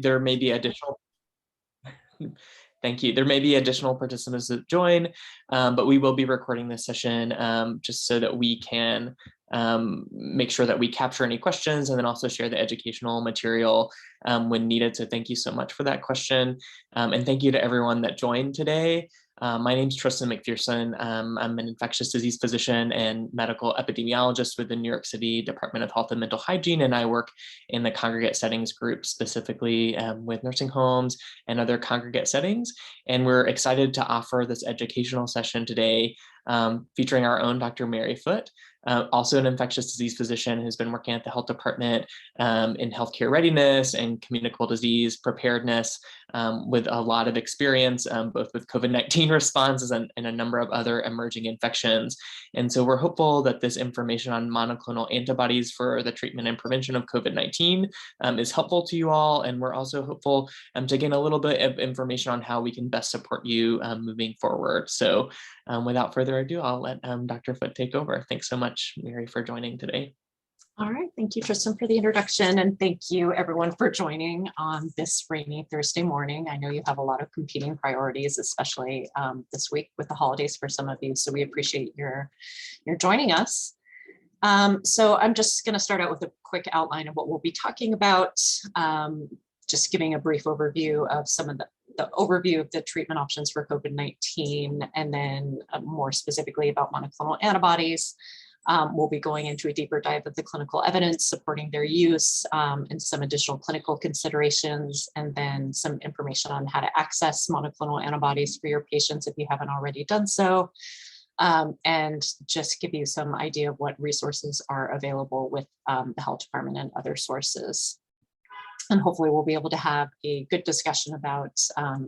there may be additional Thank you. There may be additional participants that join, but we will be recording this session just so that we can make sure that we capture any questions and then also share the educational material when needed. So thank you so much for that question. And thank you to everyone that joined today. My name is Tristan McPherson. I'm an infectious disease physician and medical epidemiologist with the New York City Department of Health and Mental Hygiene, and I work in the congregate settings group, specifically with nursing homes and other congregate settings. And we're excited to offer this educational session today featuring our own Dr. Mary Foote, also an infectious disease physician who's been working at the health department in healthcare readiness and communicable disease preparedness with a lot of experience, both with COVID-19 responses and a number of other emerging infections. And so we're hopeful that this information on monoclonal antibodies for the treatment and prevention of COVID-19 is helpful to you all. And we're also hopeful to gain a little bit of information on how we can best support you moving forward. So without further ado, I'll let Dr. Foote take over. Thanks so much, Mary, for joining today. All right, thank you, Tristan, for the introduction, and thank you everyone for joining on this rainy Thursday morning. I know you have a lot of competing priorities, especially this week with the holidays for some of you, so we appreciate your joining us. So I'm just going to start out with a quick outline of what we'll be talking about, just giving a brief overview of some of the overview of the treatment options for COVID-19, and then more specifically about monoclonal antibodies. We'll be going into a deeper dive of the clinical evidence supporting their use and some additional clinical considerations, and then some information on how to access monoclonal antibodies for your patients if you haven't already done so, and just give you some idea of what resources are available with the health department and other sources. And hopefully we'll be able to have a good discussion about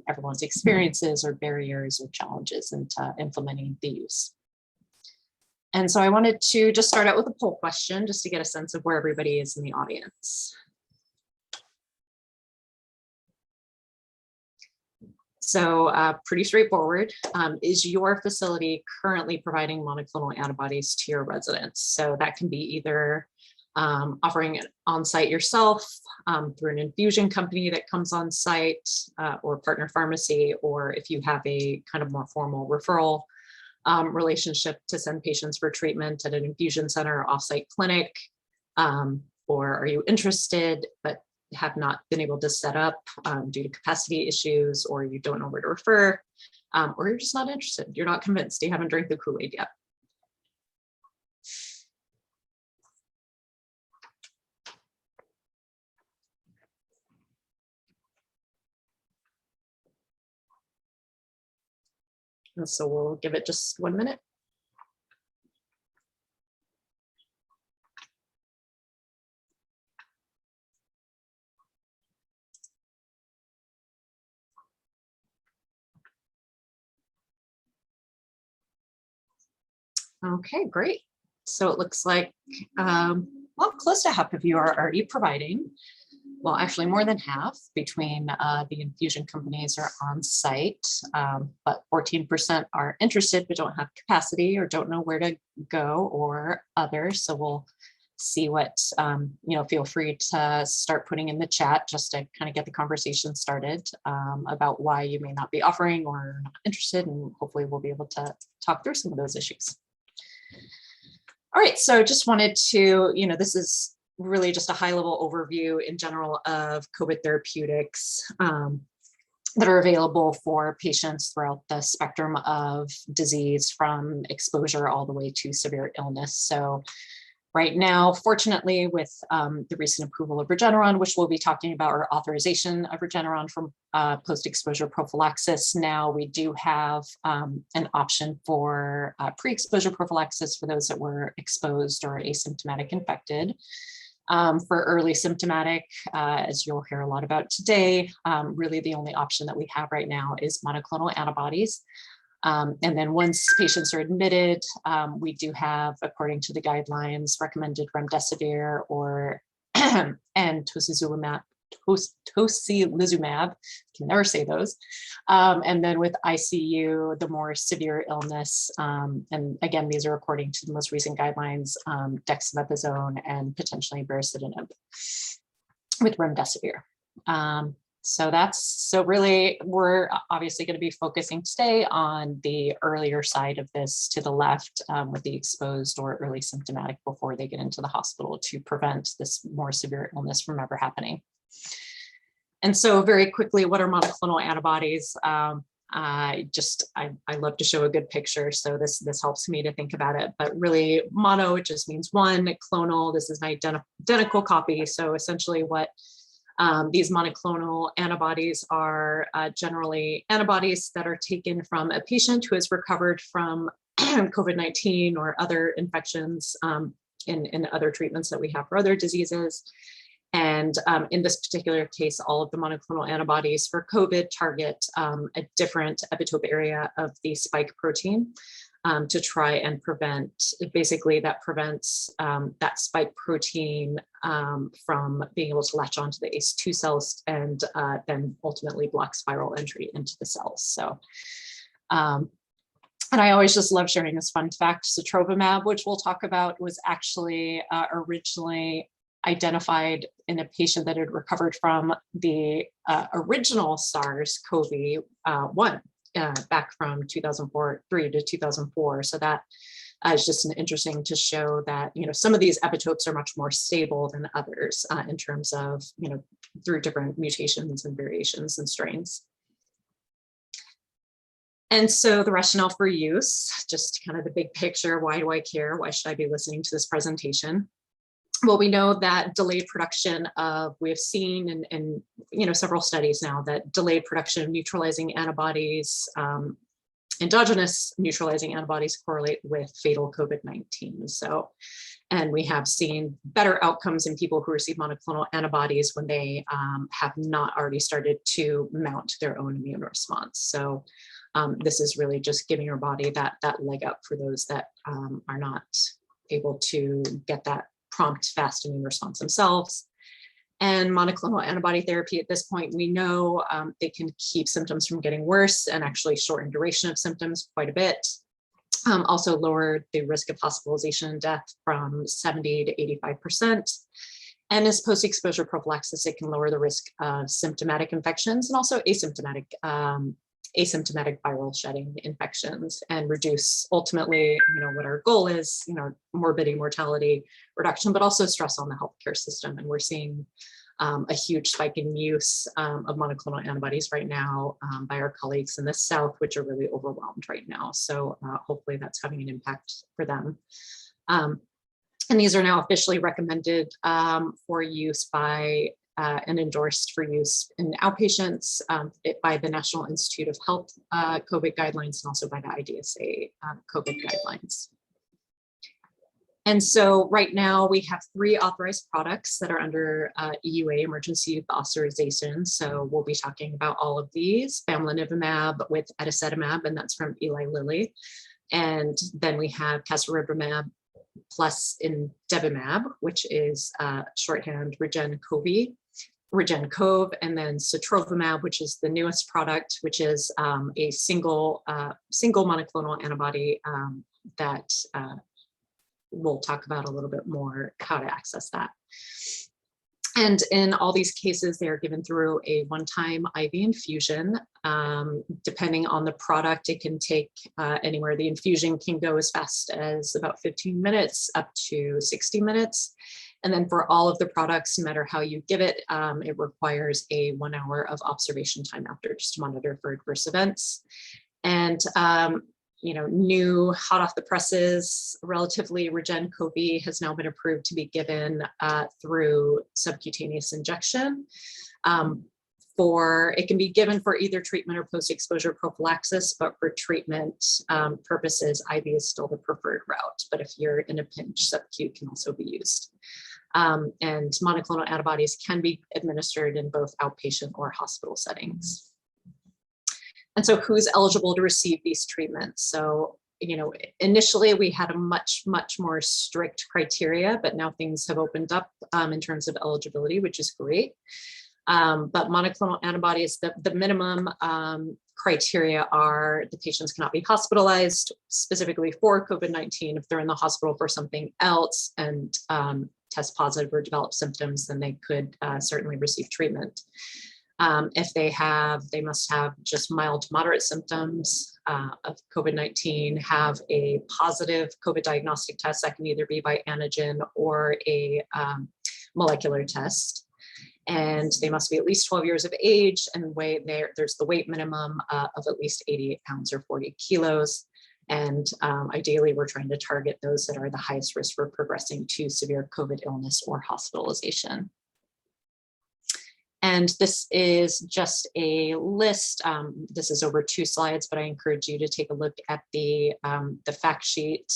everyone's experiences or barriers or challenges into implementing the use. And so I wanted to just start out with a poll question just to get a sense of where everybody is in the audience. So pretty straightforward. Is your facility currently providing monoclonal antibodies to your residents? So that can be either offering it on site yourself through an infusion company that comes on site or partner pharmacy, or if you have a kind of more formal referral relationship to send patients for treatment at an infusion center or offsite clinic, or are you interested but have not been able to set up due to capacity issues, or you don't know where to refer, or you're just not interested, you're not convinced, you haven't drank the Kool-Aid yet. And so we'll give it just 1 minute. Okay, great. So it looks like, well, close to half of you are already providing. Well, actually more than half between the infusion companies are on site, but 14% are interested but don't have capacity or don't know where to go, or others. So we'll see what, feel free to start putting in the chat just to kind of get the conversation started about why you may not be offering or not interested, and hopefully we'll be able to talk through some of those issues. All right, so just wanted to, this is really just a high-level overview in general of COVID therapeutics that are available for patients throughout the spectrum of disease, from exposure all the way to severe illness. So right now, fortunately, with the recent approval of Regeneron, which we'll be talking about, or authorization of Regeneron from post-exposure prophylaxis, now we do have an option for pre-exposure prophylaxis for those that were exposed or asymptomatic infected. For early symptomatic, as you'll hear a lot about today, really the only option that we have right now is monoclonal antibodies. And then once patients are admitted, we do have, according to the guidelines, recommended remdesivir or and tocilizumab, can never say those. And then with ICU, the more severe illness, and again, these are according to the most recent guidelines, dexamethasone and potentially baricitinib with remdesivir. So really, we're obviously going to be focusing today on the earlier side of this to the left with the exposed or early symptomatic before they get into the hospital to prevent this more severe illness from ever happening. And so very quickly, what are monoclonal antibodies? I love to show a good picture. So this helps me to think about it, but really mono, it just means one. Clonal, this is an identical copy. So essentially what these monoclonal antibodies are generally antibodies that are taken from a patient who has recovered from COVID-19 or other infections in other treatments that we have for other diseases. And in this particular case, all of the monoclonal antibodies for COVID target a different epitope area of the spike protein to try and prevent, basically that prevents that spike protein from being able to latch onto the ACE2 cells and then ultimately blocks viral entry into the cells. So, and I always just love sharing this fun fact, sotrovimab, which we'll talk about, was actually originally identified in a patient that had recovered from the original SARS-CoV-1 back from 2003 to 2004. So that is just an interesting to show that, you know, some of these epitopes are much more stable than others in terms of, you know, through different mutations and variations and strains. And so the rationale for use, just kind of the big picture, why do I care? Why should I be listening to this presentation? Well, we know that delayed production of, we have seen in you know, several studies now that delayed production of neutralizing antibodies, endogenous neutralizing antibodies correlate with fatal COVID-19. So, and we have seen better outcomes in people who receive monoclonal antibodies when they have not already started to mount their own immune response. So this is really just giving your body that leg up for those that are not able to get that prompt fast immune response themselves. And monoclonal antibody therapy at this point, we know they can keep symptoms from getting worse and actually shorten duration of symptoms quite a bit. Also lower the risk of hospitalization and death from 70 to 85%. And as post-exposure prophylaxis, it can lower the risk of symptomatic infections and also asymptomatic viral shedding infections, and reduce ultimately, you know, what our goal is, you know, morbidity, mortality reduction, but also stress on the healthcare system. And we're seeing a huge spike in use of monoclonal antibodies right now by our colleagues in the South, which are really overwhelmed right now. So hopefully that's having an impact for them. And these are now officially recommended for use by and endorsed for use in outpatients by the National Institute of Health COVID guidelines and also by the IDSA COVID guidelines. And so right now we have 3 authorized products that are under EUA, emergency use authorization. So we'll be talking about all of these: bamlanivimab with etisevimab, and that's from Eli Lilly. And then we have casirivimab plus imdevimab, which is shorthand REGEN-COV, and then sotrovimab, which is the newest product, which is a single monoclonal antibody that we'll talk about a little bit more how to access that. And in all these cases, they are given through a one-time IV infusion. Depending on the product, it can take anywhere. The infusion can go as fast as about 15 minutes up to 60 minutes. And then for all of the products, no matter how you give it, it requires a 1 hour of observation time after, just to monitor for adverse events. And you know, new, hot off the presses, relatively, REGEN-COV has now been approved to be given through subcutaneous injection. It can be given for either treatment or post-exposure prophylaxis, but for treatment purposes, IV is still the preferred route. But if you're in a pinch, subQ can also be used. And monoclonal antibodies can be administered in both outpatient or hospital settings. And so who's eligible to receive these treatments? So, you know, initially we had a much more strict criteria, but now things have opened up in terms of eligibility, which is great. But monoclonal antibodies, the minimum criteria are the patients cannot be hospitalized specifically for COVID-19 if they're in the hospital for something else, and test positive or develop symptoms, then they could certainly receive treatment. If they must have just mild to moderate symptoms of COVID-19, have a positive COVID diagnostic test that can either be by antigen or a molecular test. And they must be at least 12 years of age and there's the weight minimum of at least 88 pounds or 40 kilos. And ideally, we're trying to target those that are the highest risk for progressing to severe COVID illness or hospitalization. And this is just a list. This is over 2 slides, but I encourage you to take a look at the fact sheet.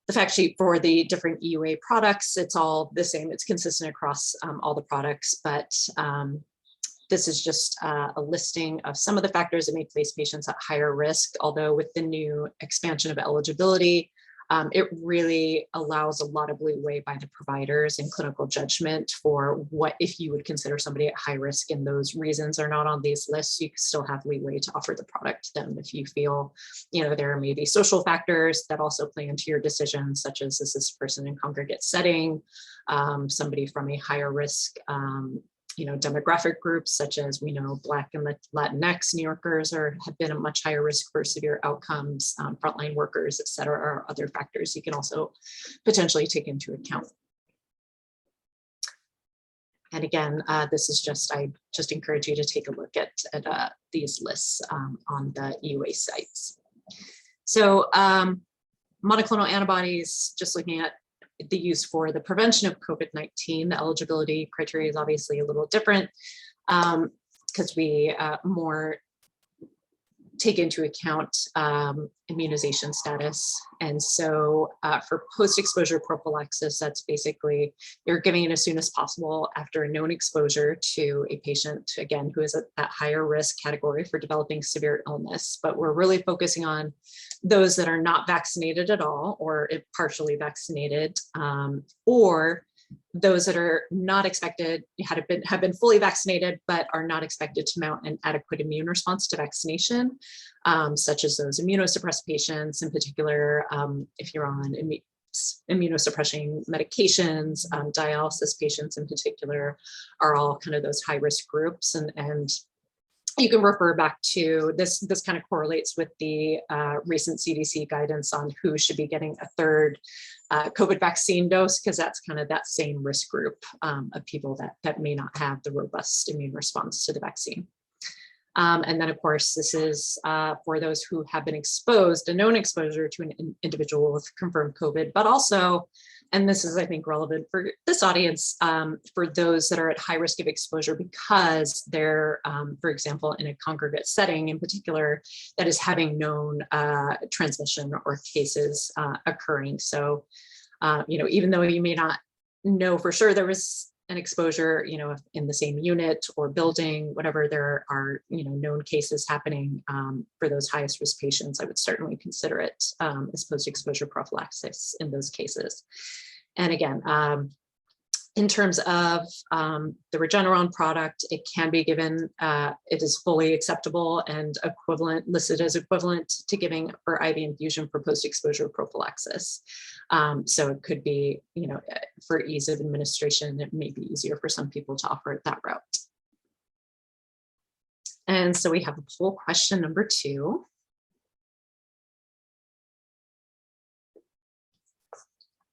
The fact sheet for the different EUA products, it's all the same. It's consistent across all the products, but this is just a listing of some of the factors that may place patients at higher risk. Although with the new expansion of eligibility, it really allows a lot of leeway by the providers and clinical judgment for what if you would consider somebody at high risk and those reasons are not on these lists, you still have leeway to offer the product to them if you feel, there may be social factors that also play into your decision, such as is this person in congregate setting, somebody from a higher risk demographic groups such as we know Black and Latinx New Yorkers have been at much higher risk for severe outcomes, frontline workers, et cetera, or other factors you can also potentially take into account. And again, this is I just encourage you to take a look at these lists on the EUA sites. So monoclonal antibodies, just looking at the use for the prevention of COVID-19, the eligibility criteria is obviously a little different because we more take into account immunization status. And so for post-exposure prophylaxis, that's basically you're giving it as soon as possible after a known exposure to a patient, again, who is at that higher risk category for developing severe illness. But we're really focusing on those that are not vaccinated at all or partially vaccinated, or those that are not expected, have been fully vaccinated, but are not expected to mount an adequate immune response to vaccination, such as those immunosuppressed patients, in particular, if you're on immunosuppressing medications, dialysis patients in particular, are all kind of those high-risk groups. And you can refer back to this kind of correlates with the recent CDC guidance on who should be getting a third COVID vaccine dose, because that's kind of that same risk group of people that may not have the robust immune response to the vaccine. And then, of course, this is for those who have been exposed, a known exposure to an individual with confirmed COVID, but also, and this is, I think, relevant for this audience, for those that are at high risk of exposure because they're, for example, in a congregate setting in particular, that is having known transmission or cases occurring. So, even though you may not know for sure there was an exposure, in the same unit or building, whatever, there are, known cases happening for those highest risk patients, I would certainly consider it as post-exposure prophylaxis in those cases. And again, in terms of the Regeneron product, it can be given, it is fully acceptable and listed as equivalent to giving for IV infusion for post-exposure prophylaxis. So it could be, for ease of administration, it may be easier for some people to offer it that route. And so we have a poll question number 2.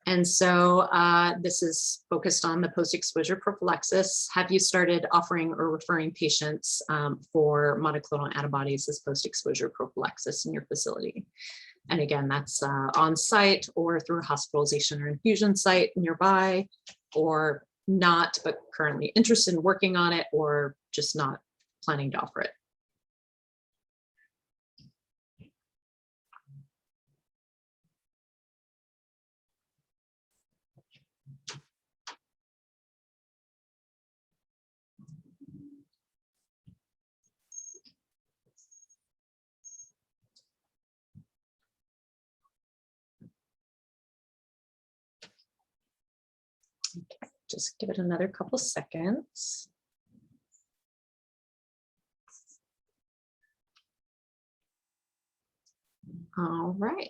And so this is focused on the post-exposure prophylaxis. Have you started offering or referring patients for monoclonal antibodies as post-exposure prophylaxis in your facility? And again, that's on site or through a hospitalization or infusion site nearby, or not, but currently interested in working on it, or just not planning to offer it. Okay, just give it another couple seconds. All right,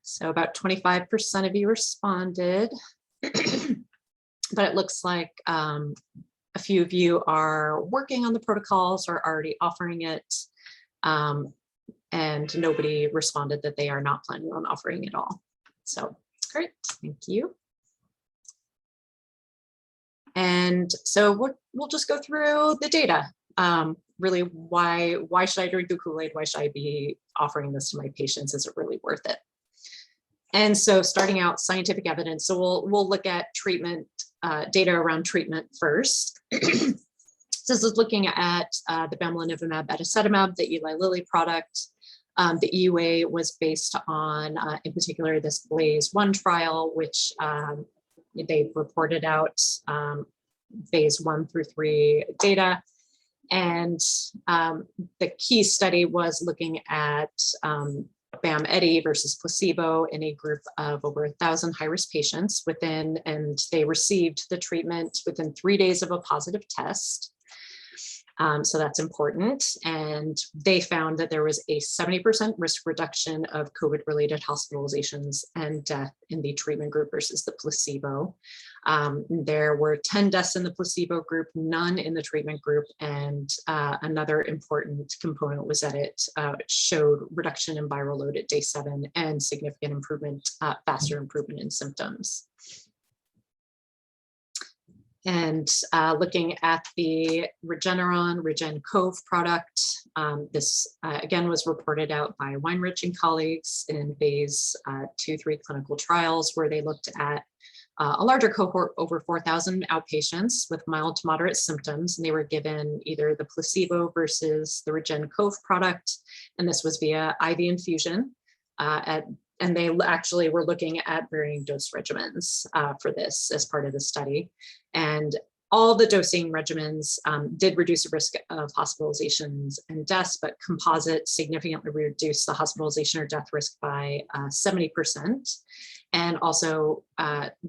so about 25% of you responded. but it looks like a few of you are working on the protocols or already offering it. And nobody responded that they are not planning on offering it all. So great, thank you. And so we'll just go through the data. Really, why should I drink the Kool-Aid? Why should I be offering this to my patients? Is it really worth it? And so starting out scientific evidence. So we'll look at treatment data around treatment first. So this is looking at the bamlanivimab, etisevimab, the Eli Lilly product. The EUA was based on, in particular, this BLAZE-1 trial, which they reported out phase 1 through 3 data. And the key study was looking at BAM-ETI versus placebo in a group of over 1,000 high-risk patients and they received the treatment within 3 days of a positive test. So that's important. And they found that there was a 70% risk reduction of COVID-related hospitalizations and death in the treatment group versus the placebo. There were 10 deaths in the placebo group, none in the treatment group. And another important component was that it showed reduction in viral load at day 7 and significant improvement, faster improvement in symptoms. And looking at the Regeneron REGEN-COV product, this again was reported out by Weinrich and colleagues in phase 2-3 clinical trials, where they looked at a larger cohort, over 4,000 outpatients with mild to moderate symptoms, and they were given either the placebo versus the REGEN-COV product, and this was via IV infusion and they actually were looking at varying dose regimens for this as part of the study. And all the dosing regimens did reduce the risk of hospitalizations and deaths, but composite significantly reduced the hospitalization or death risk by 70%. And also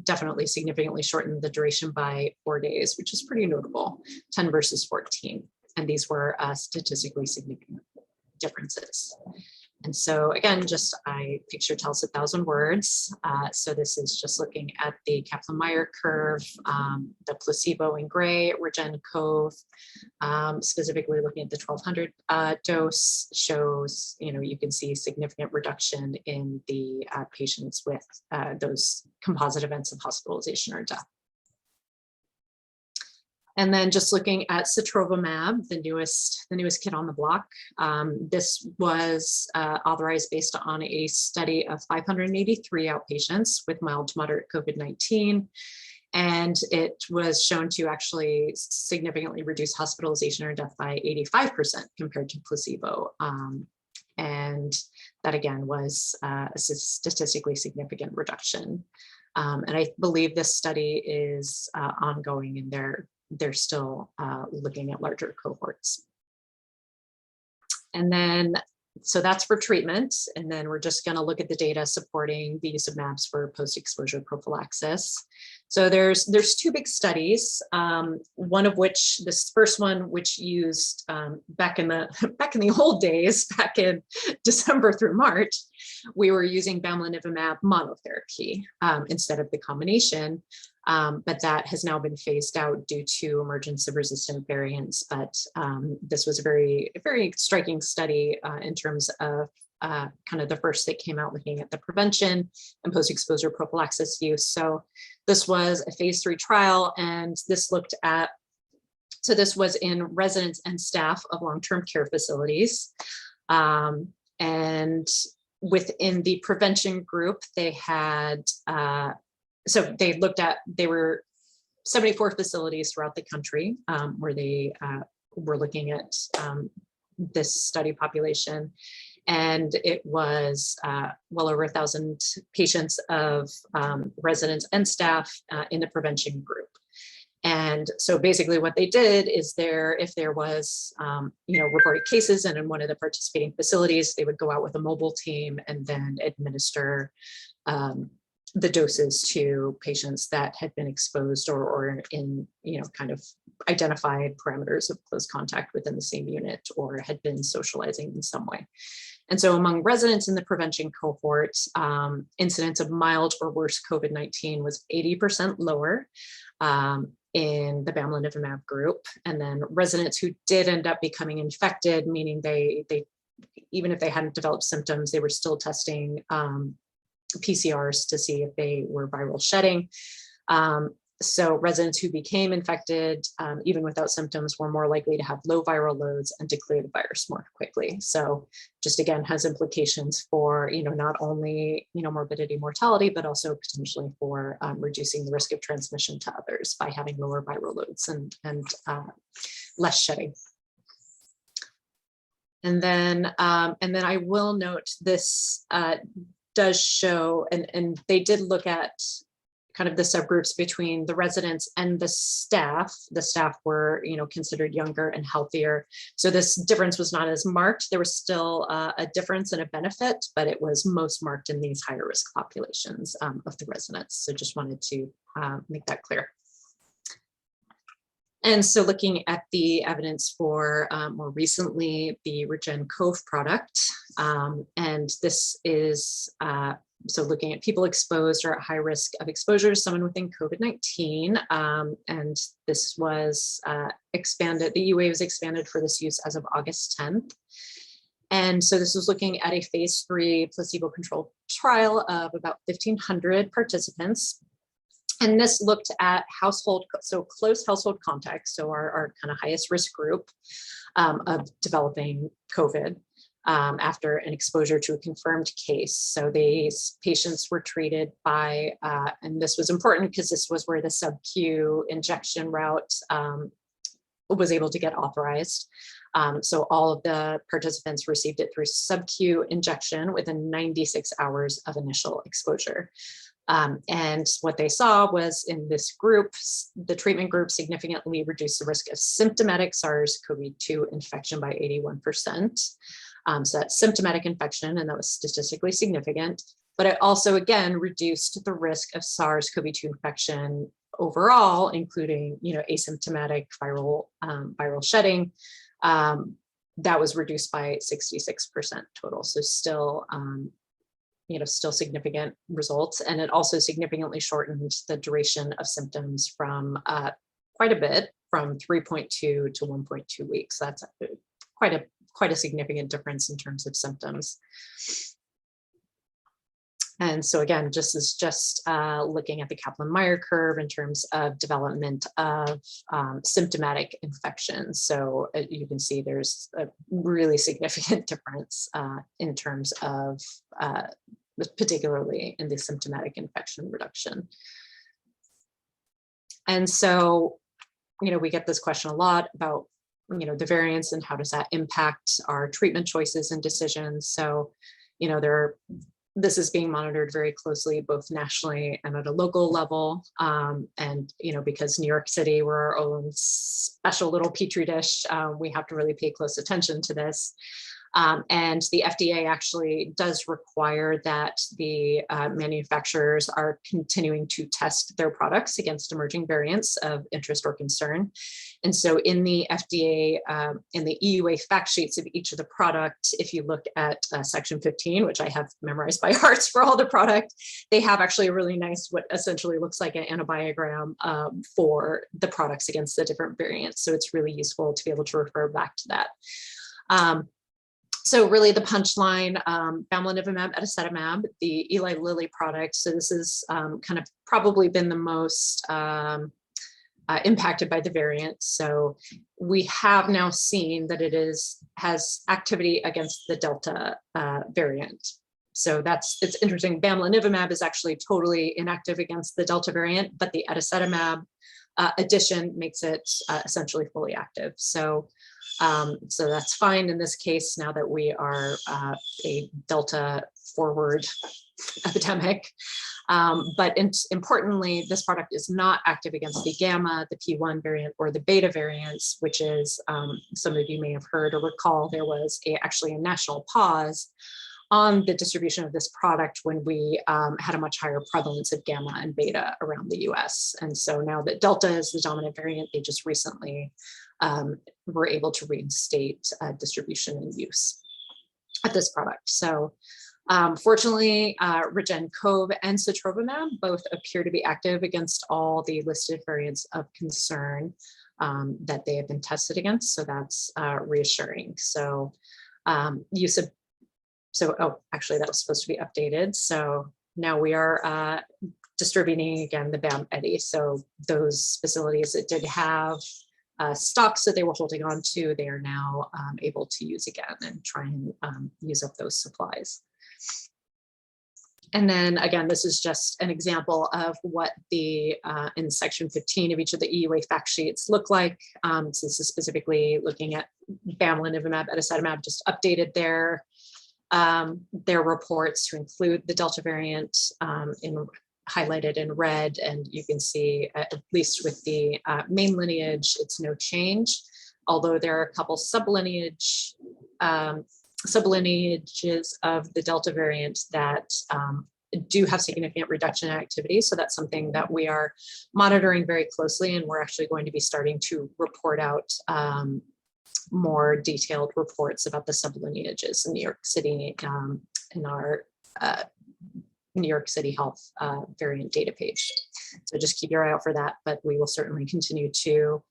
definitely significantly shortened the duration by 4 days, which is pretty notable, 10 versus 14. And these were statistically significant differences. And so again, just a picture tells 1,000 words. So this is just looking at the Kaplan-Meier curve, the placebo in gray, REGEN-COV, specifically looking at the 1,200 dose shows, you can see significant reduction in the patients with those composite events of hospitalization or death. And then just looking at sotrovimab, the newest kid on the block. This was authorized based on a study of 583 outpatients with mild to moderate COVID-19. And it was shown to actually significantly reduce hospitalization or death by 85% compared to placebo. And that again was a statistically significant reduction. And I believe this study is ongoing, and they're still looking at larger cohorts. And then, so that's for treatment. And then we're just going to look at the data supporting the use of mAbs for post-exposure prophylaxis. So there's 2 big studies, one of which, this first one, which used back in the old days, back in December through March, we were using bamlanivimab monotherapy instead of the combination. But that has now been phased out due to emergence of resistant variants. But this was a very striking study in terms of kind of the first that came out looking at the prevention and post-exposure prophylaxis use. So this was a phase 3 trial, and this looked at, so this was in residents and staff of long-term care facilities. And within the prevention group, they had, so they looked at, they were 74 facilities throughout the country where they were looking at this study population. And it was well over 1,000 patients of residents and staff in the prevention group. And so basically what they did is if there was, reported cases and in one of the participating facilities, they would go out with a mobile team and then administer the doses to patients that had been exposed or in, kind of identified parameters of close contact within the same unit or had been socializing in some way. And so among residents in the prevention cohort, incidence of mild or worse COVID-19 was 80% lower in the bamlanivimab group. And then residents who did end up becoming infected, meaning they even if they hadn't developed symptoms, they were still testing PCRs to see if they were viral shedding. So residents who became infected, even without symptoms, were more likely to have low viral loads and to clear the virus more quickly. So just again, has implications for, not only, morbidity, mortality, but also potentially for reducing the risk of transmission to others by having lower viral loads and less shedding. And then I will note this does show, and they did look at kind of the subgroups between the residents and the staff. The staff were, considered younger and healthier. So this difference was not as marked. There was still a difference and a benefit, but it was most marked in these higher risk populations of the residents. So just wanted to make that clear. And so looking at the evidence for more recently, the REGEN-COV product, and this is so looking at people exposed or at high risk of exposure to someone within COVID-19, and this was expanded, the EUA was expanded for this use as of August 10th. And so this was looking at a phase 3 placebo-controlled trial of about 1,500 participants. And this looked at close household contacts, so our kind of highest risk group of developing COVID after an exposure to a confirmed case. So these patients were treated by, and this was important because this was where the sub-Q injection route was able to get authorized. So all of the participants received it through sub-Q injection within 96 hours of initial exposure. And what they saw was in this group, the treatment group significantly reduced the risk of symptomatic SARS-CoV-2 infection by 81%. So that's symptomatic infection, and that was statistically significant. But it also, again, reduced the risk of SARS-CoV-2 infection overall, including, asymptomatic viral shedding. That was reduced by 66% total. So still, still significant results. And it also significantly shortened the duration of symptoms from quite a bit, from 3.2 to 1.2 weeks. That's quite a significant difference in terms of symptoms. And so again, just looking at the Kaplan-Meier curve in terms of development of symptomatic infections. So you can see there's a really significant difference in terms of particularly in the symptomatic infection reduction. And so, we get this question a lot about, the variants and how does that impact our treatment choices and decisions. So, this is being monitored very closely, both nationally and at a local level. And, because New York City, we're our own special little petri dish, we have to really pay close attention to this. And the FDA actually does require that the manufacturers are continuing to test their products against emerging variants of interest or concern. And so in the FDA, in the EUA fact sheets of each of the products, if you look at section 15, which I have memorized by heart for all the product, they have actually a really nice, what essentially looks like an antibiogram for the products against the different variants. So it's really useful to be able to refer back to that. So really the punchline, bamlanivimab, etisevimab, the Eli Lilly product. So this is kind of probably been the most impacted by the variant. So we have now seen that it has activity against the Delta variant. So it's interesting. Bamlanivimab is actually totally inactive against the Delta variant, but the etisevimab addition makes it essentially fully active. So that's fine in this case, now that we are a Delta forward epidemic. But importantly, this product is not active against the Gamma, the P1 variant, or the Beta variants, which is, some of you may have heard or recall, there was actually a national pause on the distribution of this product when we had a much higher prevalence of Gamma and Beta around the US. And so now that Delta is the dominant variant, they just recently were able to reinstate distribution and use of this product. So Fortunately, REGEN-COV and sotrovimab both appear to be active against all the listed variants of concern that they have been tested against. So that's reassuring. So actually that was supposed to be updated. So now we are distributing again the bamlanivimab. So those facilities that did have stocks that they were holding on to, they are now able to use again and try and use up those supplies. And then again, this is just an example of what the in section 15 of each of the EUA fact sheets look like. So this is specifically looking at bamlanivimab, etisevimab, just updated their reports to include the Delta variant highlighted in red. And you can see, at least with the main lineage, it's no change, although there are a couple sublineages of the Delta variant that do have significant reduction in activity. So that's something that we are monitoring very closely, and we're actually going to be starting to report out more detailed reports about the sublineages in New York City in our New York City Health variant data page. So just keep your eye out for that, but we will certainly continue to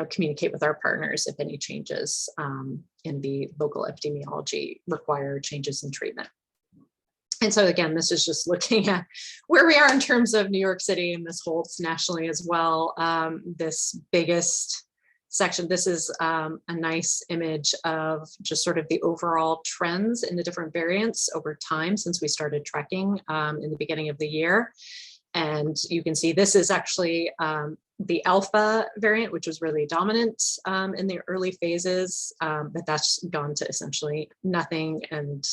communicate with our partners if any changes in the local epidemiology require changes in treatment. And so again, this is just looking at where we are in terms of New York City, and this holds nationally as well. This biggest section, this is a nice image of just sort of the overall trends in the different variants over time since we started tracking in the beginning of the year. And you can see this is actually the Alpha variant, which was really dominant in the early phases, but that's gone to essentially nothing. And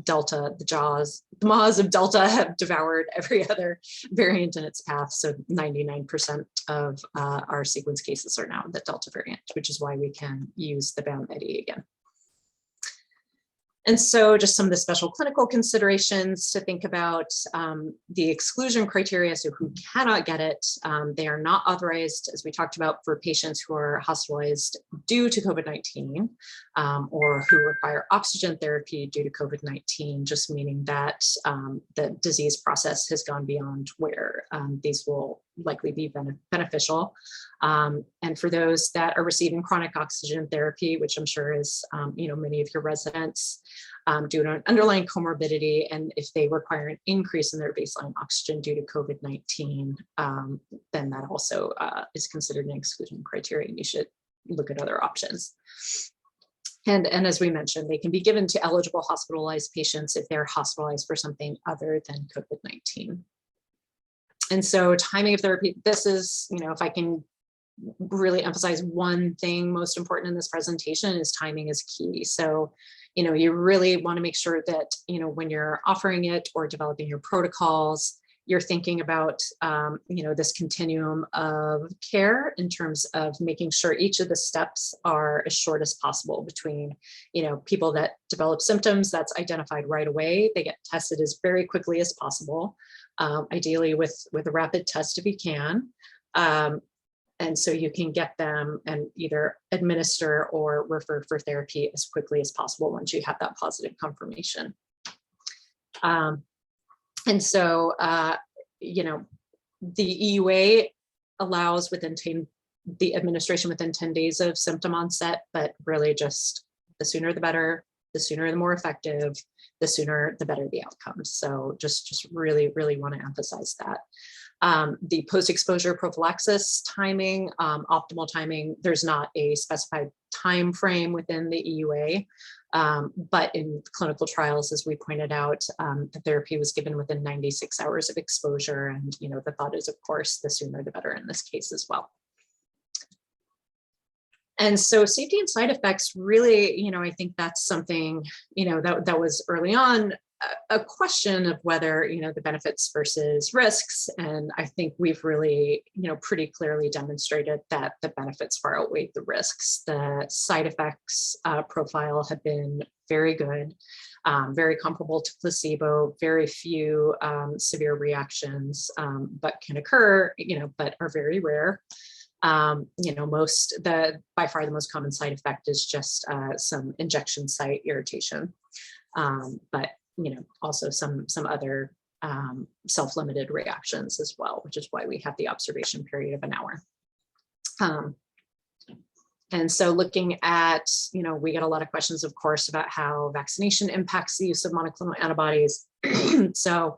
Delta, the maws of Delta have devoured every other variant in its path. So 99% of our sequence cases are now the Delta variant, which is why we can use the bamlanivimab again. And so just some of the special clinical considerations to think about, the exclusion criteria. So who cannot get it, they are not authorized, as we talked about, for patients who are hospitalized due to COVID-19 or who require oxygen therapy due to COVID-19, just meaning that the disease process has gone beyond where these will likely be beneficial. And for those that are receiving chronic oxygen therapy, which I'm sure is, many of your residents, due to an underlying comorbidity, and if they require an increase in their baseline oxygen due to COVID-19, then that also is considered an exclusion criteria, and you should look at other options. And as we mentioned, they can be given to eligible hospitalized patients if they're hospitalized for something other than COVID-19. And so timing of therapy, this is, if I can really emphasize one thing most important in this presentation, is timing is key. So, you really want to make sure that, when you're offering it or developing your protocols, you're thinking about, this continuum of care in terms of making sure each of the steps are as short as possible between, people that develop symptoms, that's identified right away. They get tested as very quickly as possible, ideally with a rapid test if you can. And so you can get them and either administer or refer for therapy as quickly as possible once you have that positive confirmation. And so, the EUA allows the administration within 10 days of symptom onset, but really just the sooner the better, the sooner the more effective, the sooner the better the outcomes. So just really, really want to emphasize that. The post-exposure prophylaxis timing, optimal timing, there's not a specified time frame within the EUA, but in clinical trials, as we pointed out, the therapy was given within 96 hours of exposure. And, the thought is, of course, the sooner the better in this case as well. And so safety and side effects, really, I think that's something, that was early on a question of whether, the benefits versus risks. And I think we've really, pretty clearly demonstrated that the benefits far outweigh the risks. The side effects profile have been very good, very comparable to placebo, very few severe reactions, but can occur, but are very rare. By far the most common side effect is just some injection site irritation. but also some other self-limited reactions as well, which is why we have the observation period of an hour. And so looking at, we get a lot of questions, of course, about how vaccination impacts the use of monoclonal antibodies. So,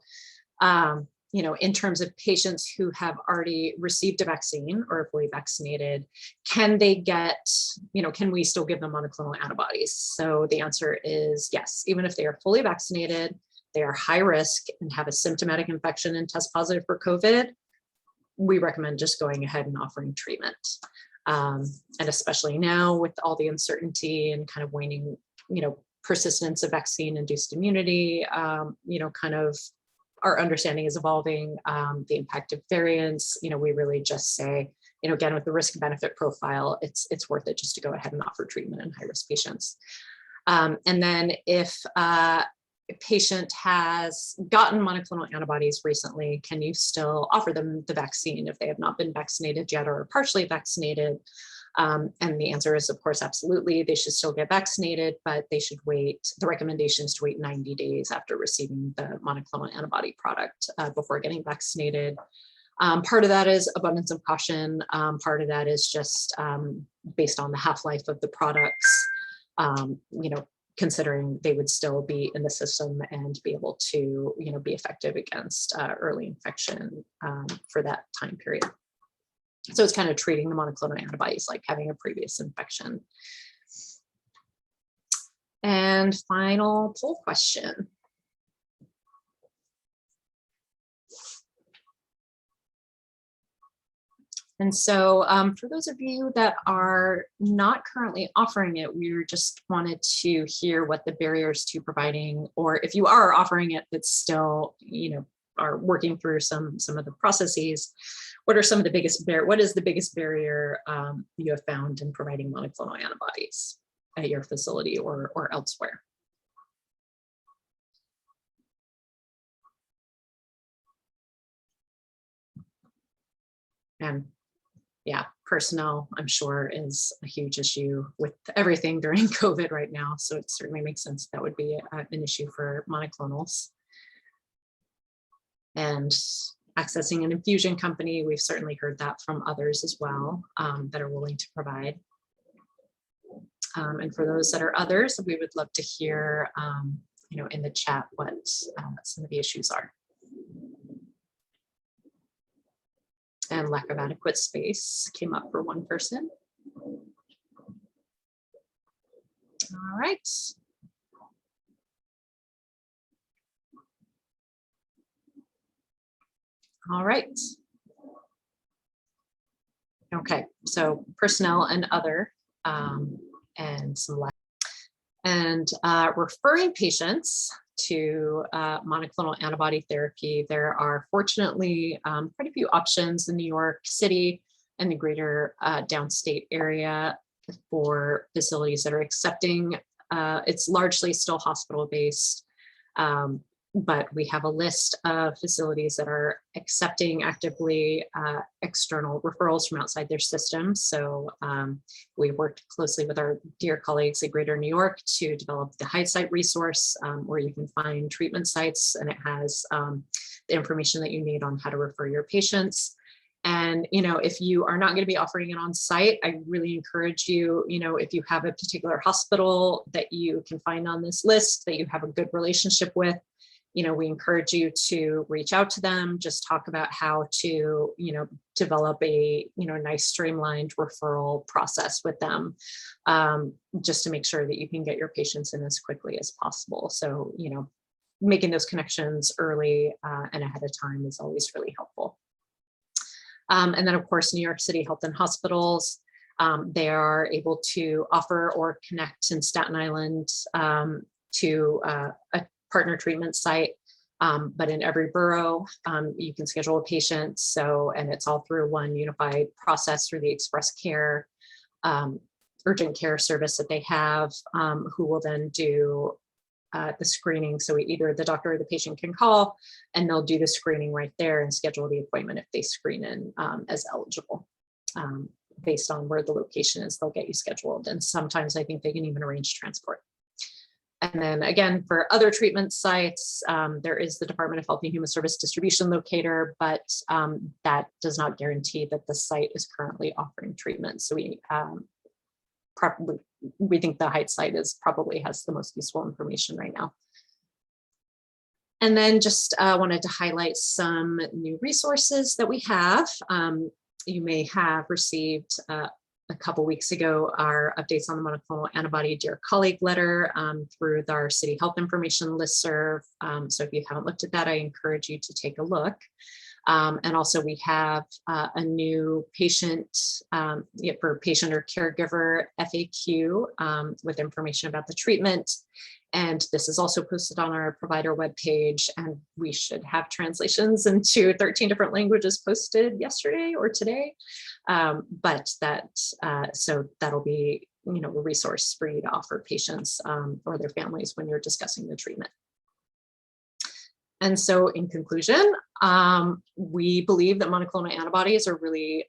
in terms of patients who have already received a vaccine or are fully vaccinated, can they get, can we still give them monoclonal antibodies? So the answer is yes. Even if they are fully vaccinated, they are high risk and have a symptomatic infection and test positive for COVID, we recommend just going ahead and offering treatment. And especially now with all the uncertainty and kind of waning, persistence of vaccine-induced immunity, kind of our understanding is evolving, the impact of variants, we really just say, again, with the risk benefit profile, it's worth it just to go ahead and offer treatment in high-risk patients. And then if a patient has gotten monoclonal antibodies recently, can you still offer them the vaccine if they have not been vaccinated yet or are partially vaccinated? And the answer is, of course, absolutely. They should still get vaccinated, but they should wait. The recommendation is to wait 90 days after receiving the monoclonal antibody product before getting vaccinated. Part of that is abundance of caution. Part of that is just based on the half-life of the products, considering they would still be in the system and be able to, be effective against early infection for that time period. So it's kind of treating the monoclonal antibodies like having a previous infection. And final poll question. And so for those of you that are not currently offering it, we just wanted to hear what the barriers to providing, or if you are offering it, but still, are working through some of the processes, what are some of the biggest what is the biggest barrier you have found in providing monoclonal antibodies at your facility or elsewhere? And yeah, personnel, I'm sure, is a huge issue with everything during COVID right now. So it certainly makes sense that would be an issue for monoclonals. And accessing an infusion company, we've certainly heard that from others as well that are willing to provide. And for those that are others, we would love to hear, in the chat what some of the issues are. And lack of adequate space came up for one person. All right. All right. Okay, so personnel and other, and some lack. And referring patients to monoclonal antibody therapy, there are fortunately quite a few options in New York City and the greater downstate area for facilities that are accepting. It's largely still hospital-based, but we have a list of facilities that are accepting actively external referrals from outside their systems. So we worked closely with our dear colleagues at Greater New York to develop the Hide Site resource where you can find treatment sites, and it has the information that you need on how to refer your patients. And, if you are not going to be offering it on site, I really encourage you, if you have a particular hospital that you can find on this list that you have a good relationship with, we encourage you to reach out to them, just talk about how to, develop a, nice streamlined referral process with them, just to make sure that you can get your patients in as quickly as possible. So, making those connections early and ahead of time is always really helpful. And then, of course, New York City Health and Hospitals, they are able to offer or connect in Staten Island to a partner treatment site, but in every borough, you can schedule a patient. So, and it's all through one unified process through the Express Care urgent care service that they have, who will then do the screening. So either the doctor or the patient can call and they'll do the screening right there and schedule the appointment if they screen in as eligible. Based on where the location is, they'll get you scheduled. And sometimes I think they can even arrange transport. And then again, for other treatment sites, there is the Department of Health and Human Service distribution locator, but that does not guarantee that the site is currently offering treatment. So we think the Heights site probably has the most useful information right now. And then just wanted to highlight some new resources that we have. You may have received a couple weeks ago our updates on the monoclonal antibody Dear Colleague letter through our city health information listserv. So if you haven't looked at that, I encourage you to take a look. And also we have a new patient for patient or caregiver FAQ with information about the treatment. And this is also posted on our provider webpage, and we should have translations into 13 different languages posted yesterday or today. So that'll be, a resource for you to offer patients or their families when you're discussing the treatment. And so in conclusion, we believe that monoclonal antibodies are really,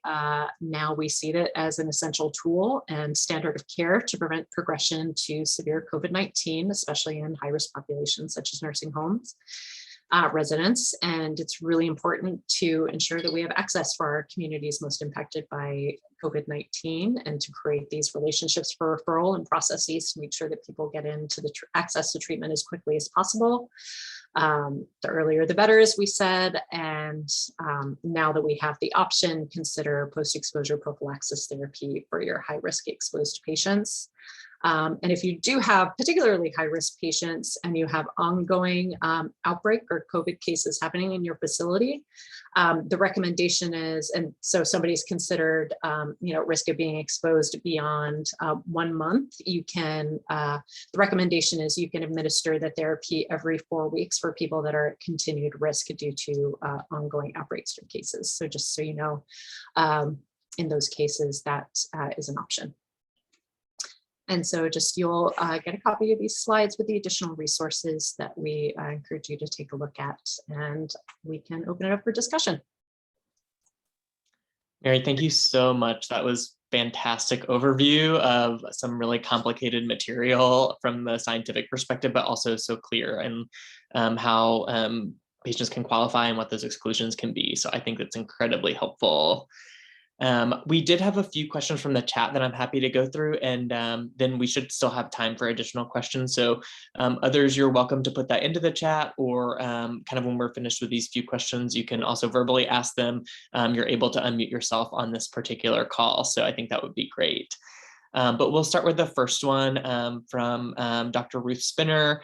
now we see it as an essential tool and standard of care to prevent progression to severe COVID-19, especially in high-risk populations such as nursing homes residents. And it's really important to ensure that we have access for our communities most impacted by COVID-19 and to create these relationships for referral and processes to make sure that people get into the access to treatment as quickly as possible. The earlier the better, as we said, and now that we have the option, consider post-exposure prophylaxis therapy for your high-risk exposed patients. And if you do have particularly high-risk patients and you have ongoing outbreak or COVID cases happening in your facility, the recommendation is, and so somebody's considered, risk of being exposed beyond 1 month, you can, the recommendation is you can administer the therapy every 4 weeks for people that are at continued risk due to ongoing outbreaks or cases. So just so you know, in those cases, that is an option. And so just you'll get a copy of these slides with the additional resources that we encourage you to take a look at, and we can open it up for discussion. Mary, thank you so much. That was fantastic overview of some really complicated material from the scientific perspective, but also so clear and how patients can qualify and what those exclusions can be. So I think that's incredibly helpful. We did have a few questions from the chat that I'm happy to go through, and then we should still have time for additional questions. So others, you're welcome to put that into the chat, or kind of when we're finished with these few questions, you can also verbally ask them. You're able to unmute yourself on this particular call. So I think that would be great. But we'll start with the first one from Dr. Ruth Spinner,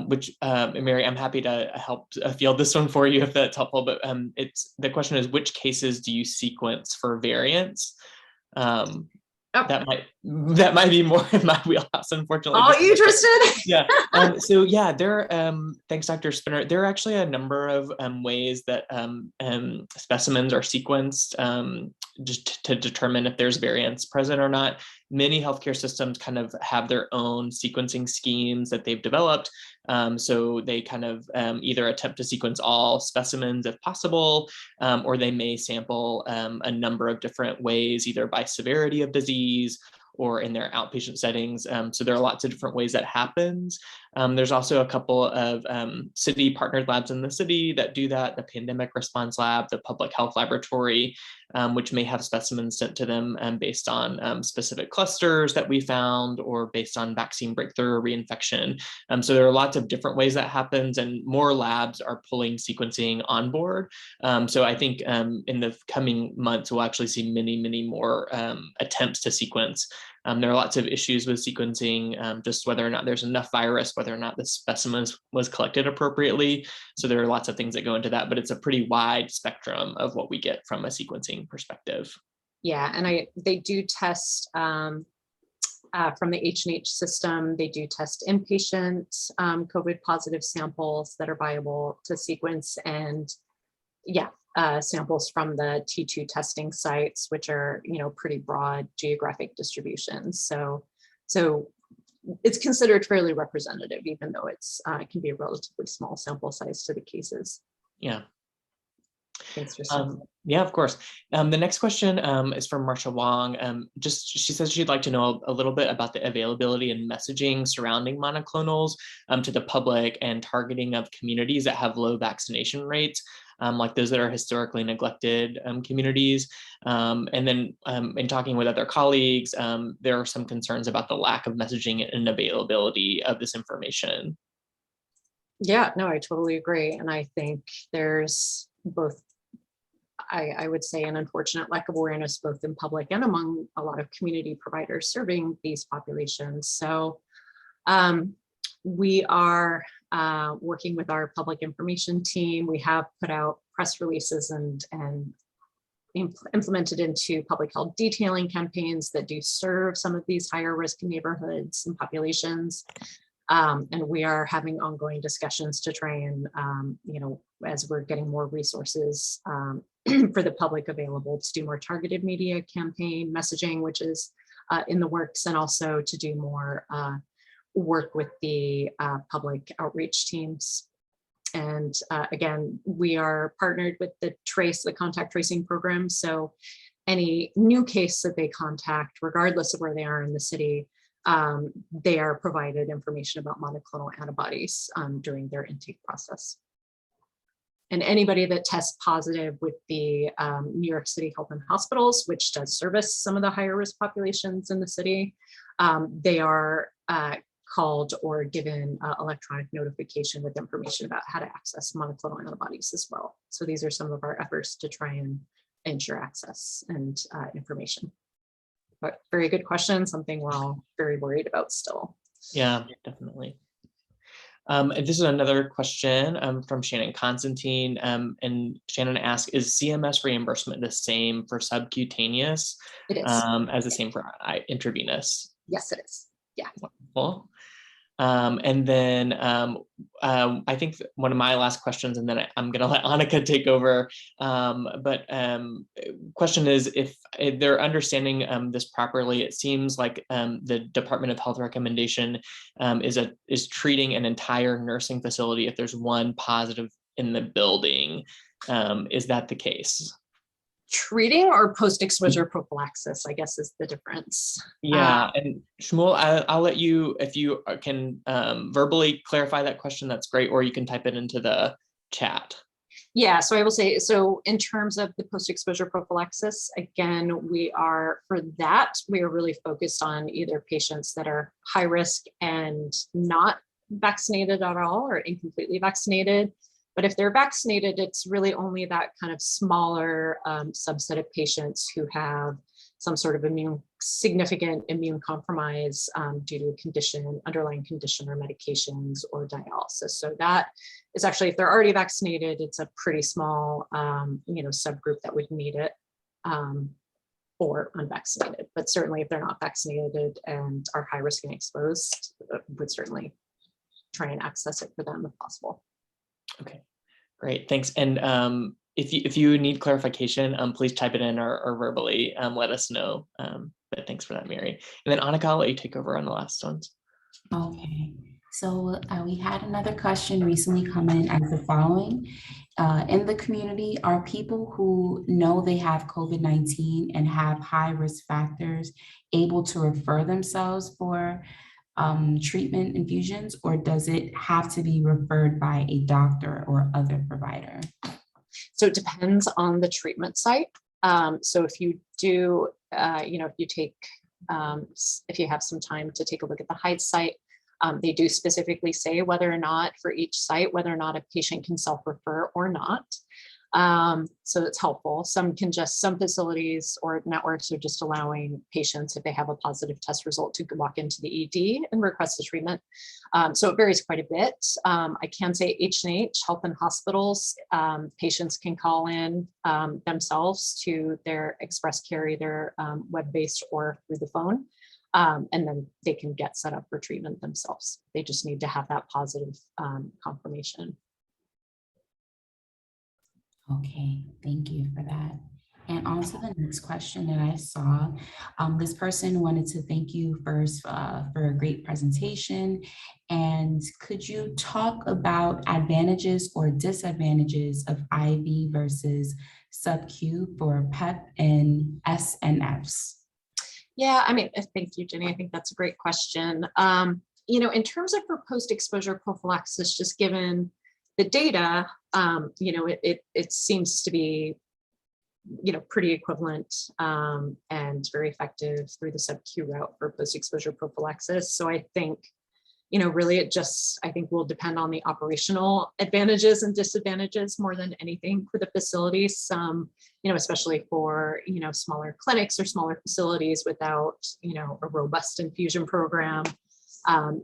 which, Mary, I'm happy to help field this one for you if that's helpful, but the question is, which cases do you sequence for variants? That might be more in my wheelhouse, unfortunately. All interested? Yeah. So yeah, thanks, Dr. Spinner. There are actually a number of ways that specimens are sequenced just to determine if there's variants present or not. Many healthcare systems kind of have their own sequencing schemes that they've developed. So they kind of either attempt to sequence all specimens if possible, or they may sample a number of different ways, either by severity of disease or in their outpatient settings. So there are lots of different ways that happens. There's also a couple of city partnered labs in the city that do that, the Pandemic Response Lab, the Public Health Laboratory, which may have specimens sent to them based on specific clusters that we found or based on vaccine breakthrough or reinfection. So there are lots of different ways that happens, and more labs are pulling sequencing on board. So I think in the coming months, we'll actually see many, many more attempts to sequence. There are lots of issues with sequencing, just whether or not there's enough virus, whether or not the specimen was collected appropriately. So there are lots of things that go into that, but it's a pretty wide spectrum of what we get from a sequencing perspective. Yeah, and they do test from the H&H system. They do test inpatient COVID positive samples that are viable to sequence, and yeah, samples from the T2 testing sites, which are, pretty broad geographic distributions. So it's considered fairly representative, even though it can be a relatively small sample size to the cases. Yeah. Thanks, Tristan. Yeah, of course. The next question is from Marsha Wong. She says she'd like to know a little bit about the availability and messaging surrounding monoclonals to the public and targeting of communities that have low vaccination rates, like those that are historically neglected communities. And then in talking with other colleagues, there are some concerns about the lack of messaging and availability of this information. Yeah, no, I totally agree. And I think there's both, I would say, an unfortunate lack of awareness both in public and among a lot of community providers serving these populations. So we are working with our public information team. We have put out press releases and implemented into public health detailing campaigns that do serve some of these higher risk neighborhoods and populations. And we are having ongoing discussions to try and, as we're getting more resources for the public available, to do more targeted media campaign messaging, which is in the works, and also to do more work with the public outreach teams. And again, we are partnered with the contact tracing program. So any new case that they contact, regardless of where they are in the city, they are provided information about monoclonal antibodies during their intake process. And anybody that tests positive with the New York City Health and Hospitals, which does service some of the higher risk populations in the city, they are called or given electronic notification with information about how to access monoclonal antibodies as well. So these are some of our efforts to try and ensure access and information. But very good question, something we're all very worried about still. Yeah, definitely. And this is another question from Shannon Constantine. And Shannon asks, is CMS reimbursement the same for subcutaneous as the same for intravenous? Yes, it is. Yeah. Wonderful. And then I think one of my last questions, and then I'm going to let Annika take over. But question is, if they're understanding this properly, it seems like the Department of Health recommendation is treating an entire nursing facility if there's one positive in the building. Is that the case? Treating or post-exposure prophylaxis, I guess, is the difference. Yeah, and Shmuel, I'll let you, if you can verbally clarify that question, that's great, or you can type it into the chat. Yeah, so I will say, so in terms of the post-exposure prophylaxis, again, for that, we are really focused on either patients that are high risk and not vaccinated at all or incompletely vaccinated. But if they're vaccinated, it's really only that kind of smaller subset of patients who have some sort of significant immune compromise due to a condition, underlying condition or medications or dialysis. So that is actually, if they're already vaccinated, it's a pretty small subgroup that would need it, or unvaccinated. But certainly if they're not vaccinated and are high risk and exposed, would certainly try and access it for them if possible. Okay, great, thanks. And if you need clarification, please type it in or verbally let us know. But thanks for that, Mary. And then Annika, I'll let you take over on the last ones. Okay, so we had another question recently come in as the following. In the community, are people who know they have COVID-19 and have high risk factors able to refer themselves for treatment infusions, or does it have to be referred by a doctor or other provider? So it depends on the treatment site. So if you do, if you have some time to take a look at the Heights site, they do specifically say whether or not for each site, whether or not a patient can self-refer or not. So it's helpful. Some facilities or networks are just allowing patients, if they have a positive test result, to walk into the ED and request a treatment. So it varies quite a bit. I can say H&H, Health and Hospitals, patients can call in themselves to their express care, either web-based or through the phone. And then they can get set up for treatment themselves. They just need to have that positive confirmation. Okay, thank you for that. And on to the next question that I saw. This person wanted to thank you first for a great presentation. And could you talk about advantages or disadvantages of IV versus sub-Q for PEP and SNFs? Yeah, I mean, thank you, Jenny. I think that's a great question. In terms of for post-exposure prophylaxis, just given the data, it seems to be pretty equivalent and very effective through the sub-Q route for post-exposure prophylaxis. So I think, really I think will depend on the operational advantages and disadvantages more than anything for the facilities. Some, especially for, smaller clinics or smaller facilities without, a robust infusion program,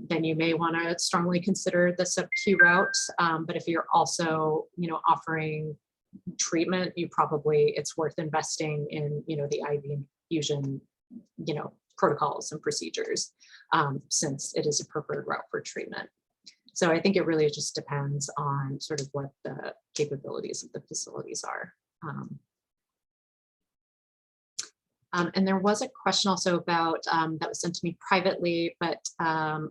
then you may want to strongly consider the sub-Q route. But if you're also, offering treatment, it's worth investing in, the IV infusion, protocols and procedures, since it is a preferred route for treatment. So I think it really just depends on sort of what the capabilities of the facilities are. And there was a question also about, that was sent to me privately, but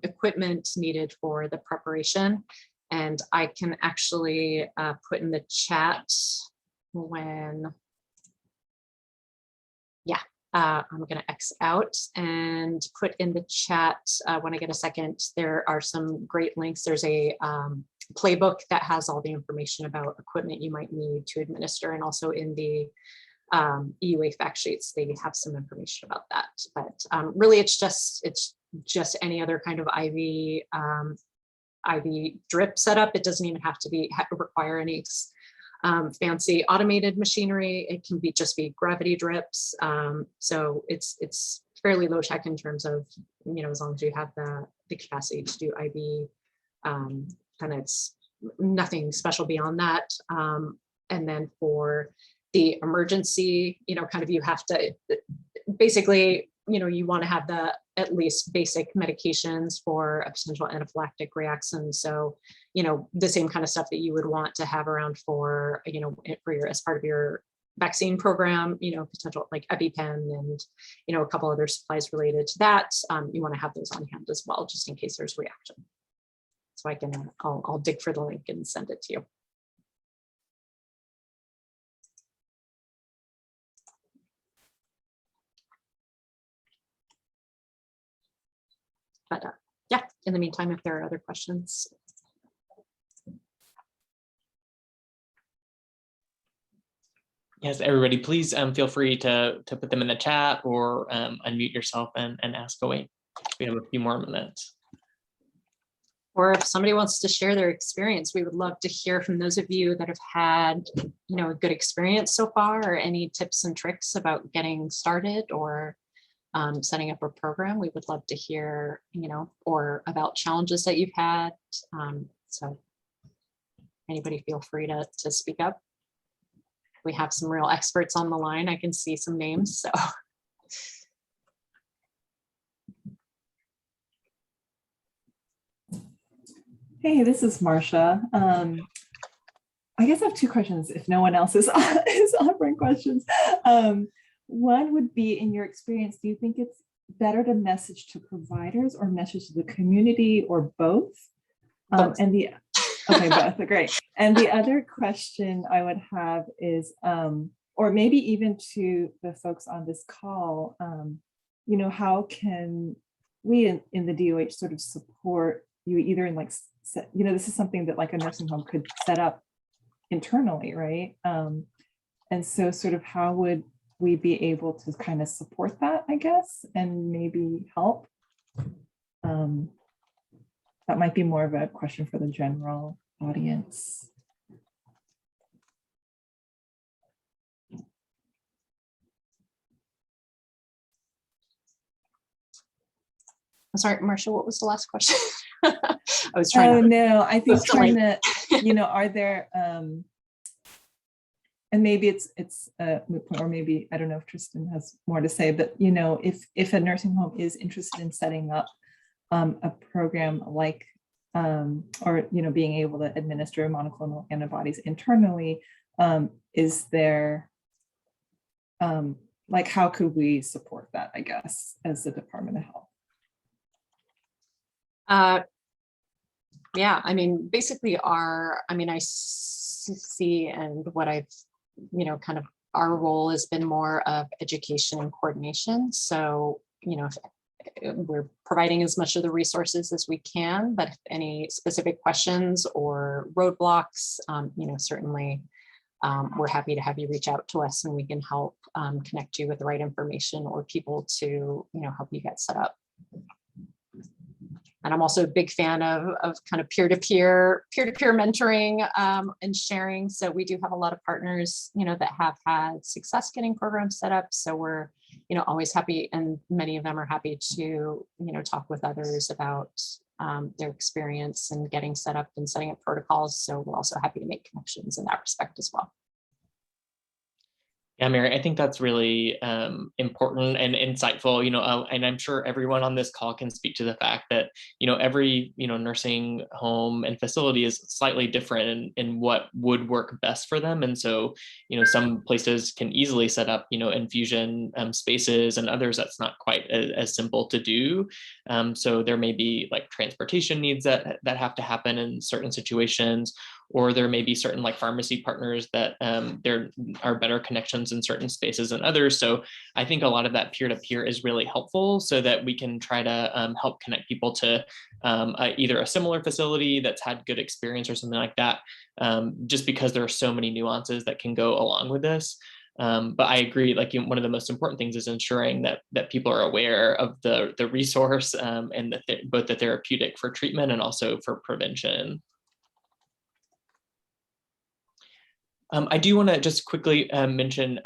equipment needed for the preparation. And I can actually put in the chat I'm going to X out and put in the chat when I get a second. There are some great links. There's a playbook that has all the information about equipment you might need to administer, and also in the EUA fact sheets, they have some information about that. But really, it's just any other kind of IV drip setup. It doesn't even have to require any fancy automated machinery. It can just be gravity drips. So it's fairly low tech in terms of, as long as you have the capacity to do IV, kind of it's nothing special beyond that. And then for the emergency, kind of you have to basically, you want to have at least basic medications for a potential anaphylactic reaction. So, the same kind of stuff that you would want to have around for, as part of your vaccine program, potential like EpiPen and, a couple other supplies related to that. You want to have those on hand as well, just in case there's reaction. So I'll dig for the link and send it to you. But yeah, in the meantime, if there are other questions. Yes, everybody, please feel free to put them in the chat or unmute yourself and ask away. We have a few more minutes. Or if somebody wants to share their experience, we would love to hear from those of you that have had, a good experience so far, or any tips and tricks about getting started or setting up a program. We would love to hear, or about challenges that you've had. So anybody feel free to speak up. We have some real experts on the line. I can see some names, so. Hey, this is Marcia. I guess I have two questions if no one else is offering questions. One would be, in your experience, do you think it's better to message to providers or message to the community, or both? Both. Both, great. And the other question I would have is, or maybe even to the folks on this call, how can we in the DOH sort of support you, either in like, this is something that like a nursing home could set up internally, right? And so sort of how would we be able to kind of support that, I guess, and maybe help? That might be more of a question for the general audience. I'm sorry, Marcia, what was the last question? I was trying to. No, I think trying to, are there, and maybe it's a moot point, or maybe, I don't know if Tristan has more to say, but, if a nursing home is interested in setting up a program like, or, being able to administer monoclonal antibodies internally, is there like how could we support that, I guess, as the Department of Health? Yeah, I mean, basically I see, and what I've, kind of our role has been more of education and coordination. So, we're providing as much of the resources as we can, but if any specific questions or roadblocks, certainly we're happy to have you reach out to us and we can help connect you with the right information or people to, help you get set up. And I'm also a big fan of kind of peer-to-peer mentoring and sharing. So we do have a lot of partners, that have had success getting programs set up. So we're, always happy, and many of them are happy to, talk with others about their experience and getting set up and setting up protocols. So we're also happy to make connections in that respect as well. Yeah, Mary, I think that's really important and insightful, and I'm sure everyone on this call can speak to the fact that, every, nursing home and facility is slightly different in what would work best for them. And so, some places can easily set up, infusion spaces, and others that's not quite as simple to do. So there may be like transportation needs that have to happen in certain situations, or there may be certain like pharmacy partners that there are better connections in certain spaces than others. So I think a lot of that peer-to-peer is really helpful so that we can try to help connect people to either a similar facility that's had good experience or something like that, just because there are so many nuances that can go along with this. But I agree, like one of the most important things is ensuring that people are aware of the resource and both the therapeutic for treatment and also for prevention. I do want to just quickly mention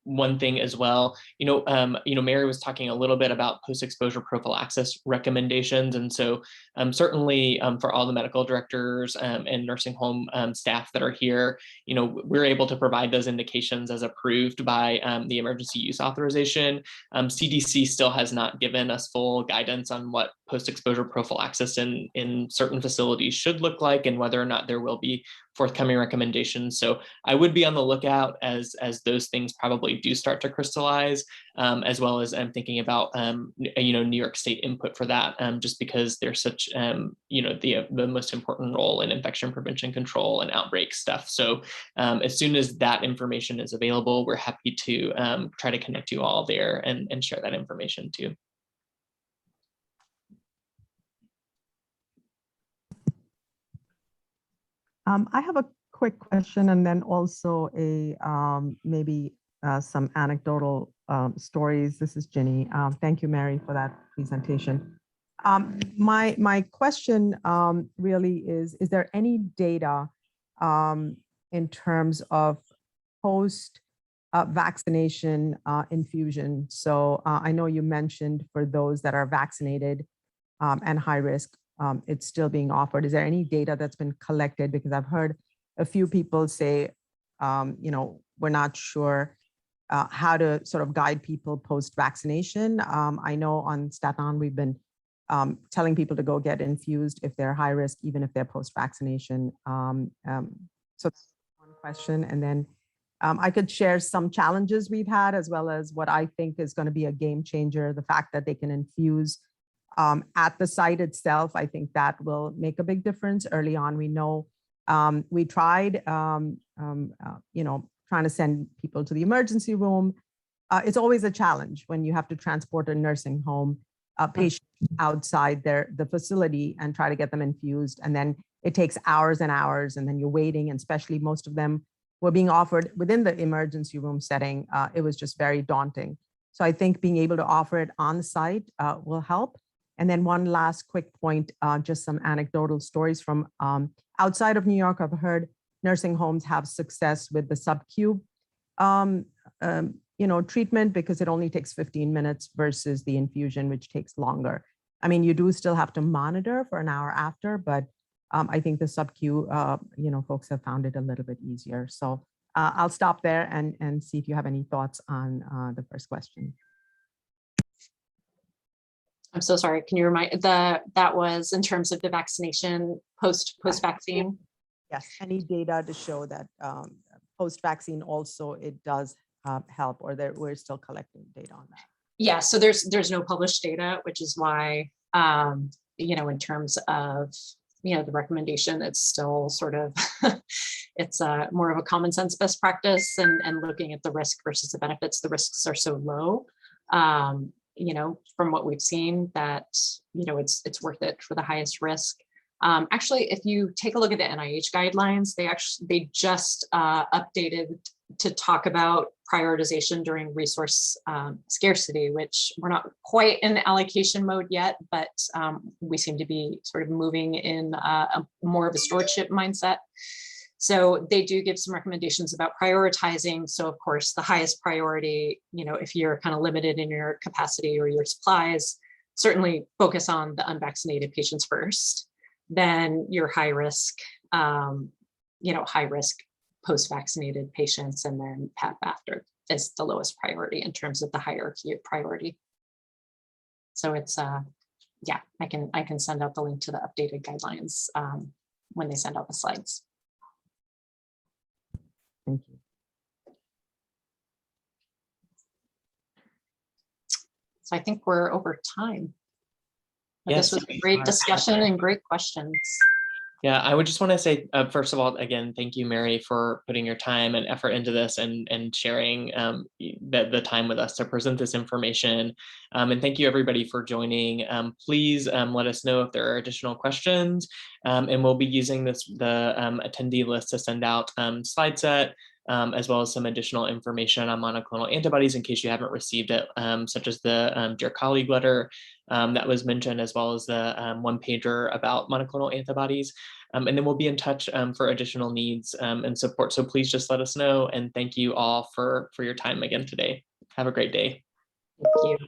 one thing as well. Mary was talking a little bit about post-exposure prophylaxis recommendations, and so certainly for all the medical directors and nursing home staff that are here, we're able to provide those indications as approved by the emergency use authorization. CDC still has not given us full guidance on what post-exposure prophylaxis in certain facilities should look like, and whether or not there will be forthcoming recommendations. So I would be on the lookout as those things probably do start to crystallize, as well as I'm thinking about New York State input for that, just because there's such the most important role in infection prevention control and outbreak stuff. So as soon as that information is available, we're happy to try to connect you all there and share that information too. I have a quick question and then also a maybe some anecdotal stories. This is Ginny. Thank you, Mary, for that presentation. My question really is there any data in terms of post vaccination infusion? So I know you mentioned for those that are vaccinated and high risk, it's still being offered. Is there any data that's been collected? Because I've heard a few people say, we're not sure how to sort of guide people post-vaccination. I know on Staten Island, we've been telling people to go get infused if they're high risk, even if they're post-vaccination. So that's one question. And then I could share some challenges we've had, as well as what I think is going to be a game changer, the fact that they can infuse at the site itself. I think that will make a big difference. Early on, we know we tried, trying to send people to the emergency room. It's always a challenge when you have to transport a nursing home patient outside the facility and try to get them infused. And then it takes hours and hours, and then you're waiting, and especially most of them were being offered within the emergency room setting. It was just very daunting. So I think being able to offer it on site will help. And then one last quick point, just some anecdotal stories from outside of New York. I've heard nursing homes have success with the sub-Q, treatment, because it only takes 15 minutes versus the infusion, which takes longer. I mean, you do still have to monitor for an hour after, but I think the sub-Q, folks have found it a little bit easier. So I'll stop there and see if you have any thoughts on the first question. I'm so sorry. Can you remind that was in terms of the vaccination post-vaccine? Yes. Any data to show that post-vaccine also it does help, or that we're still collecting data on that? Yeah, so there's no published data, which is why, in terms of, the recommendation, it's still sort of, it's more of a common sense best practice, and looking at the risk versus the benefits. The risks are so low, from what we've seen, that, it's worth it for the highest risk. Actually, if you take a look at the NIH guidelines, they just updated to talk about prioritization during resource scarcity, which we're not quite in allocation mode yet, but we seem to be sort of moving in more of a stewardship mindset. So they do give some recommendations about prioritizing. So of course, the highest priority, if you're kind of limited in your capacity or your supplies, certainly focus on the unvaccinated patients first, then your high risk, post-vaccinated patients, and then PAP after is the lowest priority in terms of the hierarchy of priority. So it's, I can send out the link to the updated guidelines when they send out the slides. Thank you. So I think we're over time. But Yes. This was a great discussion and great questions. Yeah, I would just want to say, first of all, again, thank you, Mary, for putting your time and effort into this and sharing the time with us to present this information. And thank you, everybody, for joining. Please let us know if there are additional questions. And we'll be using the attendee list to send out slide set, as well as some additional information on monoclonal antibodies in case you haven't received it, such as the Dear Colleague letter that was mentioned, as well as the one pager about monoclonal antibodies. And then we'll be in touch for additional needs and support. So please just let us know. And thank you all for your time again today. Have a great day. Thank you.